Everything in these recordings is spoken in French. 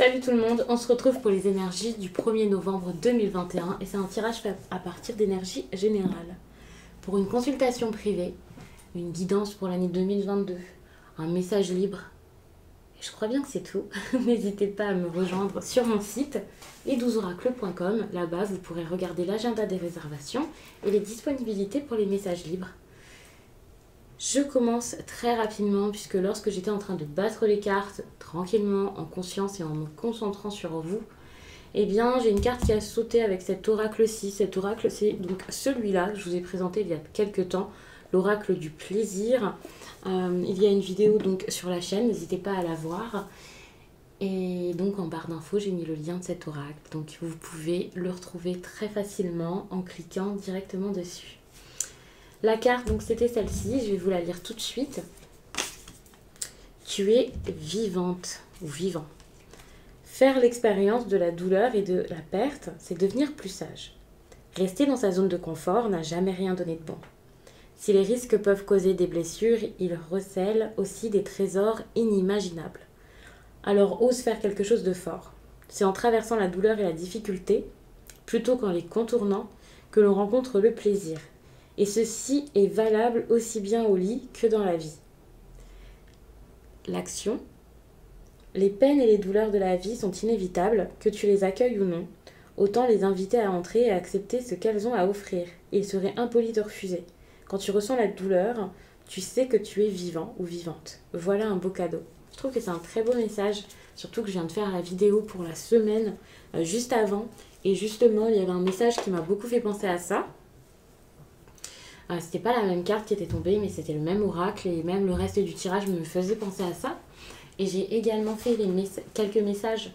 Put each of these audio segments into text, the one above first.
Salut tout le monde, on se retrouve pour les énergies du 1er novembre 2021 et c'est un tirage fait à partir d'énergie générale. Pour une consultation privée, une guidance pour l'année 2022, un message libre, et je crois bien que c'est tout. N'hésitez pas à me rejoindre sur mon site et12oracle.com. Là-bas, vous pourrez regarder l'agenda des réservations et les disponibilités pour les messages libres. Je commence très rapidement puisque lorsque j'étais en train de battre les cartes tranquillement, en conscience et en me concentrant sur vous, eh bien j'ai une carte qui a sauté avec cet oracle-ci. Cet oracle, c'est donc celui-là que je vous ai présenté il y a quelques temps, l'oracle du plaisir. Il y a une vidéo donc sur la chaîne, n'hésitez pas à la voir. Et donc en barre d'infos, j'ai mis le lien de cet oracle. Donc vous pouvez le retrouver très facilement en cliquant directement dessus. La carte, donc c'était celle-ci, je vais vous la lire tout de suite. Tu es vivante ou vivant. Faire l'expérience de la douleur et de la perte, c'est devenir plus sage. Rester dans sa zone de confort n'a jamais rien donné de bon. Si les risques peuvent causer des blessures, ils recèlent aussi des trésors inimaginables. Alors ose faire quelque chose de fort. C'est en traversant la douleur et la difficulté, plutôt qu'en les contournant, que l'on rencontre le plaisir. Et ceci est valable aussi bien au lit que dans la vie. L'action. Les peines et les douleurs de la vie sont inévitables, que tu les accueilles ou non. Autant les inviter à entrer et à accepter ce qu'elles ont à offrir. Il serait impoli de refuser. Quand tu ressens la douleur, tu sais que tu es vivant ou vivante. Voilà un beau cadeau. Je trouve que c'est un très beau message, surtout que je viens de faire la vidéo pour la semaine juste avant. Et justement, il y avait un message qui m'a beaucoup fait penser à ça. C'était pas la même carte qui était tombée, mais c'était le même oracle et même le reste du tirage me faisait penser à ça. Et j'ai également fait quelques messages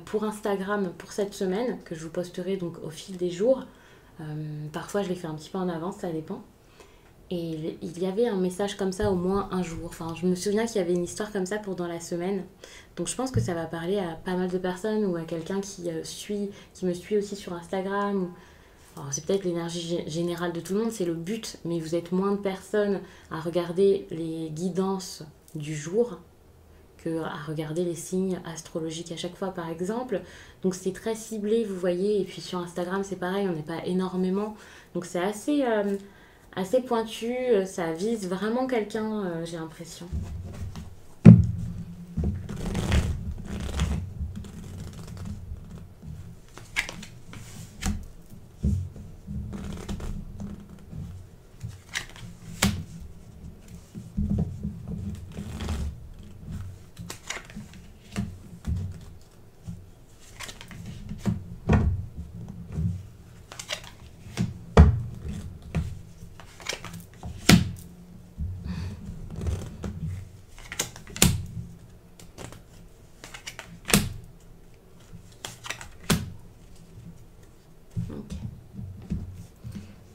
pour Instagram pour cette semaine, que je vous posterai donc au fil des jours. Parfois je les fais un petit peu en avance, ça dépend. Et il y avait un message comme ça au moins un jour. Enfin, je me souviens qu'il y avait une histoire comme ça pour dans la semaine. Donc je pense que ça va parler à pas mal de personnes ou à quelqu'un qui me suit aussi sur Instagram. Alors, c'est peut-être l'énergie générale de tout le monde, c'est le but, mais vous êtes moins de personnes à regarder les guidances du jour que à regarder les signes astrologiques à chaque fois, par exemple. Donc c'est très ciblé, vous voyez, et puis sur Instagram, c'est pareil, on n'est pas énormément. Donc c'est assez pointu, ça vise vraiment quelqu'un, j'ai l'impression.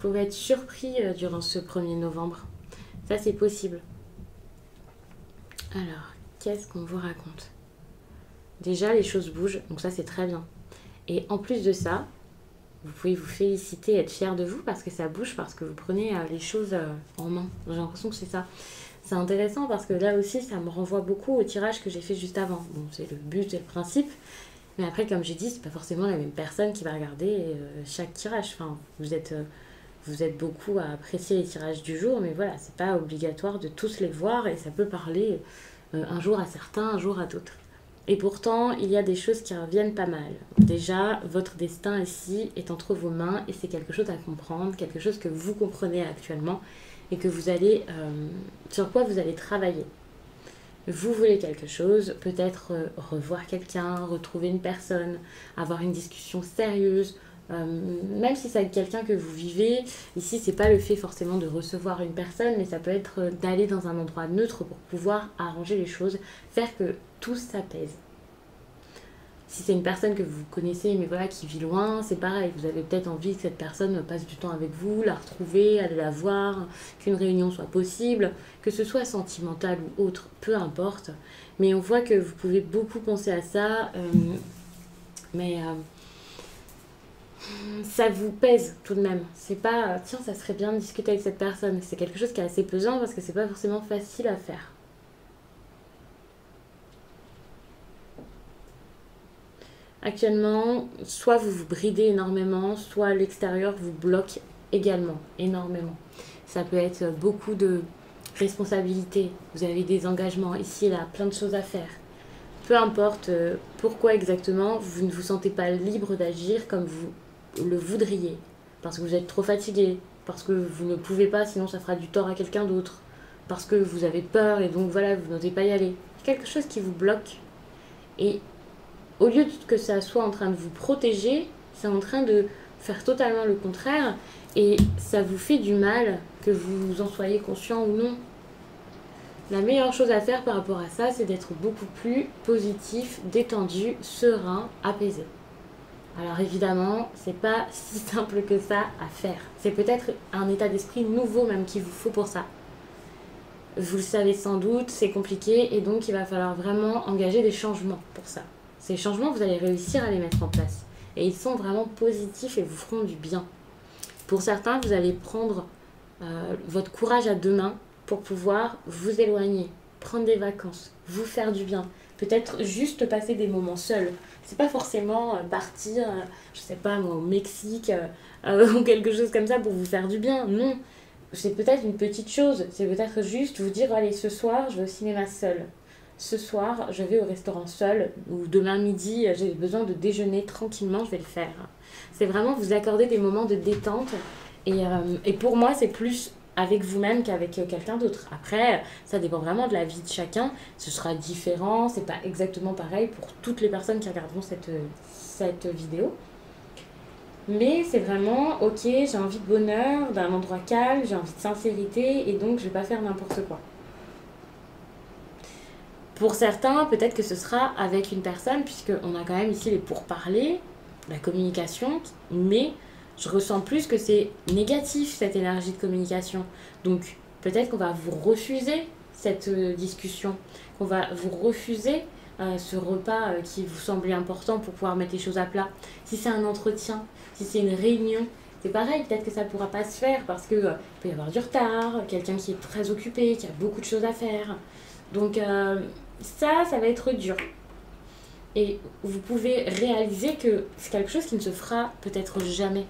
Vous pouvez être surpris durant ce 1er novembre. Ça, c'est possible. Alors, qu'est-ce qu'on vous raconte? Déjà, les choses bougent, donc ça, c'est très bien. Et en plus de ça, vous pouvez vous féliciter, être fier de vous parce que ça bouge, parce que vous prenez les choses en main. J'ai l'impression que c'est ça. C'est intéressant parce que là aussi, ça me renvoie beaucoup au tirage que j'ai fait juste avant. Bon, c'est le but et le principe. Mais après, comme j'ai dit, c'est pas forcément la même personne qui va regarder chaque tirage. Enfin, vous êtes beaucoup à apprécier les tirages du jour, mais voilà, c'est pas obligatoire de tous les voir et ça peut parler un jour à certains, un jour à d'autres. Et pourtant, il y a des choses qui reviennent pas mal. Déjà, votre destin ici est entre vos mains et c'est quelque chose à comprendre, quelque chose que vous comprenez actuellement et que vous allez, sur quoi vous allez travailler. Vous voulez quelque chose, peut-être revoir quelqu'un, retrouver une personne, avoir une discussion sérieuse, même si c'est avec quelqu'un que vous vivez. Ici, c'est pas le fait forcément de recevoir une personne, mais ça peut être d'aller dans un endroit neutre pour pouvoir arranger les choses, faire que tout s'apaise. Si c'est une personne que vous connaissez, mais voilà, qui vit loin, c'est pareil. Vous avez peut-être envie que cette personne passe du temps avec vous, la retrouver, aller la voir, qu'une réunion soit possible, que ce soit sentimental ou autre, peu importe. Mais on voit que vous pouvez beaucoup penser à ça, mais ça vous pèse tout de même. C'est pas, tiens, ça serait bien de discuter avec cette personne. C'est quelque chose qui est assez pesant parce que c'est pas forcément facile à faire. Actuellement, soit vous vous bridez énormément, soit l'extérieur vous bloque également, énormément. Ça peut être beaucoup de responsabilités, vous avez des engagements ici et là, plein de choses à faire. Peu importe pourquoi exactement, vous ne vous sentez pas libre d'agir comme vous le voudriez. Parce que vous êtes trop fatigué, parce que vous ne pouvez pas, sinon ça fera du tort à quelqu'un d'autre. Parce que vous avez peur et donc voilà, vous n'osez pas y aller. Quelque chose qui vous bloque. Et au lieu que ça soit en train de vous protéger, c'est en train de faire totalement le contraire. Et ça vous fait du mal, que vous en soyez conscient ou non. La meilleure chose à faire par rapport à ça, c'est d'être beaucoup plus positif, détendu, serein, apaisé. Alors évidemment, c'est pas si simple que ça à faire. C'est peut-être un état d'esprit nouveau même qu'il vous faut pour ça. Vous le savez sans doute, c'est compliqué et donc il va falloir vraiment engager des changements pour ça. Ces changements, vous allez réussir à les mettre en place. Et ils sont vraiment positifs et vous feront du bien. Pour certains, vous allez prendre votre courage à deux mains pour pouvoir vous éloigner, prendre des vacances, vous faire du bien. Peut-être juste passer des moments seuls. C'est pas forcément partir, je sais pas moi, au Mexique ou quelque chose comme ça pour vous faire du bien. Non, c'est peut-être une petite chose. C'est peut-être juste vous dire, allez, ce soir, je vais au cinéma seul. Ce soir, je vais au restaurant seul. Ou demain midi, j'ai besoin de déjeuner tranquillement, je vais le faire. C'est vraiment vous accorder des moments de détente. Et pour moi, c'est plus avec vous-même qu'avec quelqu'un d'autre. Après, ça dépend vraiment de la vie de chacun. Ce sera différent, c'est pas exactement pareil pour toutes les personnes qui regarderont cette vidéo. Mais c'est vraiment, ok, j'ai envie de bonheur, d'un endroit calme, j'ai envie de sincérité, et donc je vais pas faire n'importe quoi. Pour certains, peut-être que ce sera avec une personne, puisqu'on a quand même ici les pourparlers, la communication, mais je ressens plus que c'est négatif cette énergie de communication. Donc peut-être qu'on va vous refuser cette discussion, qu'on va vous refuser ce repas qui vous semblait important pour pouvoir mettre les choses à plat. Si c'est un entretien, si c'est une réunion, c'est pareil, peut-être que ça ne pourra pas se faire parce qu'il peut y avoir du retard, quelqu'un qui est très occupé, qui a beaucoup de choses à faire. Donc ça va être dur. Et vous pouvez réaliser que c'est quelque chose qui ne se fera peut-être jamais.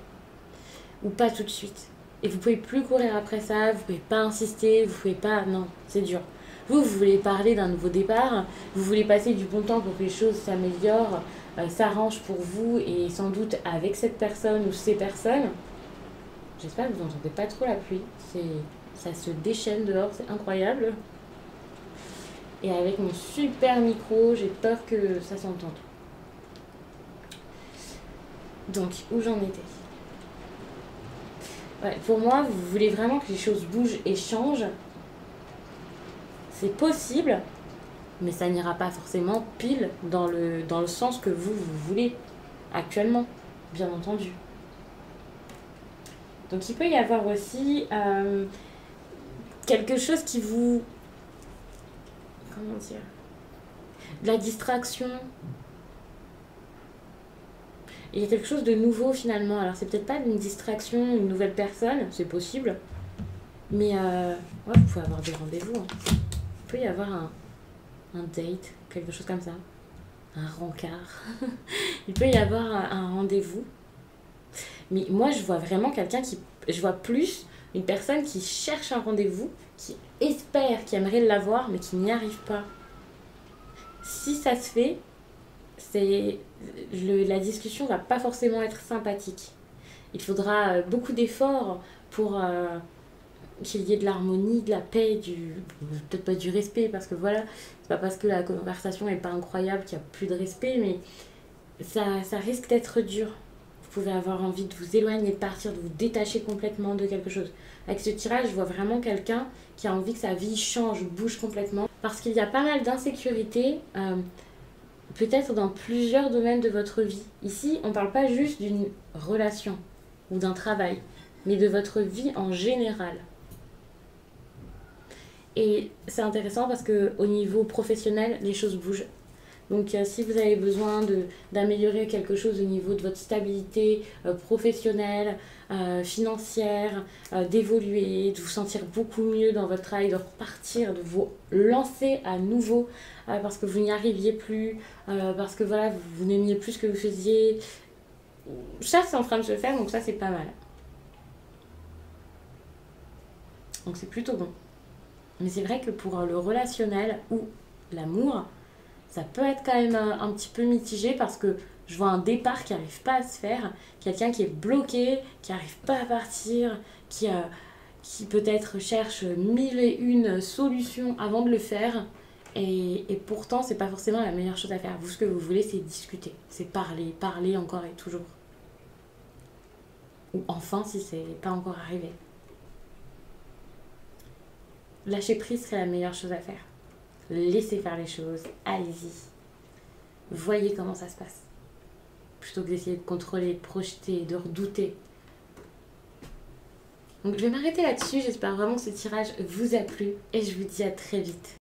Ou pas tout de suite. Et vous pouvez plus courir après ça, vous pouvez pas insister, vous pouvez pas... Non, c'est dur. Vous voulez parler d'un nouveau départ, vous voulez passer du bon temps pour que les choses s'améliorent, s'arrangent pour vous et sans doute avec cette personne ou ces personnes. J'espère que vous n'entendez pas trop la pluie. Ça se déchaîne dehors, c'est incroyable. Et avec mon super micro, j'ai peur que ça s'entende. Donc, où j'en étais ? Ouais, pour moi, vous voulez vraiment que les choses bougent et changent. C'est possible, mais ça n'ira pas forcément pile dans le sens que vous voulez actuellement, bien entendu. Donc il peut y avoir aussi quelque chose qui vous... Comment dire ? De la distraction. Il y a quelque chose de nouveau finalement. Alors c'est peut-être pas une distraction, une nouvelle personne, c'est possible. Mais ouais, vous pouvez avoir des rendez-vous. Hein. Il peut y avoir un date, quelque chose comme ça. Un rencard. Il peut y avoir un rendez-vous. Mais moi je vois vraiment quelqu'un qui... Je vois plus une personne qui cherche un rendez-vous, qui espère, qui aimerait l'avoir, mais qui n'y arrive pas. Si ça se fait, la discussion va pas forcément être sympathique. Il faudra beaucoup d'efforts pour qu'il y ait de l'harmonie, de la paix, peut-être pas du respect, parce que voilà, c'est pas parce que la conversation est pas incroyable qu'il y a plus de respect, mais ça risque d'être dur. Vous pouvez avoir envie de vous éloigner, de partir, de vous détacher complètement de quelque chose. Avec ce tirage, je vois vraiment quelqu'un qui a envie que sa vie change, bouge complètement, parce qu'il y a pas mal d'insécurité, peut-être dans plusieurs domaines de votre vie. Ici, on ne parle pas juste d'une relation ou d'un travail, mais de votre vie en général. Et c'est intéressant parce qu'au niveau professionnel, les choses bougent. Donc si vous avez besoin d'améliorer quelque chose au niveau de votre stabilité professionnelle, financière, d'évoluer, de vous sentir beaucoup mieux dans votre travail, de repartir, de vous lancer à nouveau parce que vous n'y arriviez plus, parce que voilà, vous n'aimiez plus ce que vous faisiez. Ça, c'est en train de se faire, donc ça, c'est pas mal. Donc c'est plutôt bon. Mais c'est vrai que pour le relationnel ou l'amour, ça peut être quand même un petit peu mitigé parce que je vois un départ qui n'arrive pas à se faire, quelqu'un qui est bloqué, qui n'arrive pas à partir, qui peut-être cherche mille et une solutions avant de le faire. Et pourtant, c'est pas forcément la meilleure chose à faire. Vous, ce que vous voulez, c'est discuter, c'est parler, parler encore et toujours. Ou enfin, si c'est pas encore arrivé. Lâcher prise serait la meilleure chose à faire. Laissez faire les choses, allez-y. Voyez comment ça se passe. Plutôt que d'essayer de contrôler, de projeter, de redouter. Donc je vais m'arrêter là-dessus, j'espère vraiment que ce tirage vous a plu et je vous dis à très vite.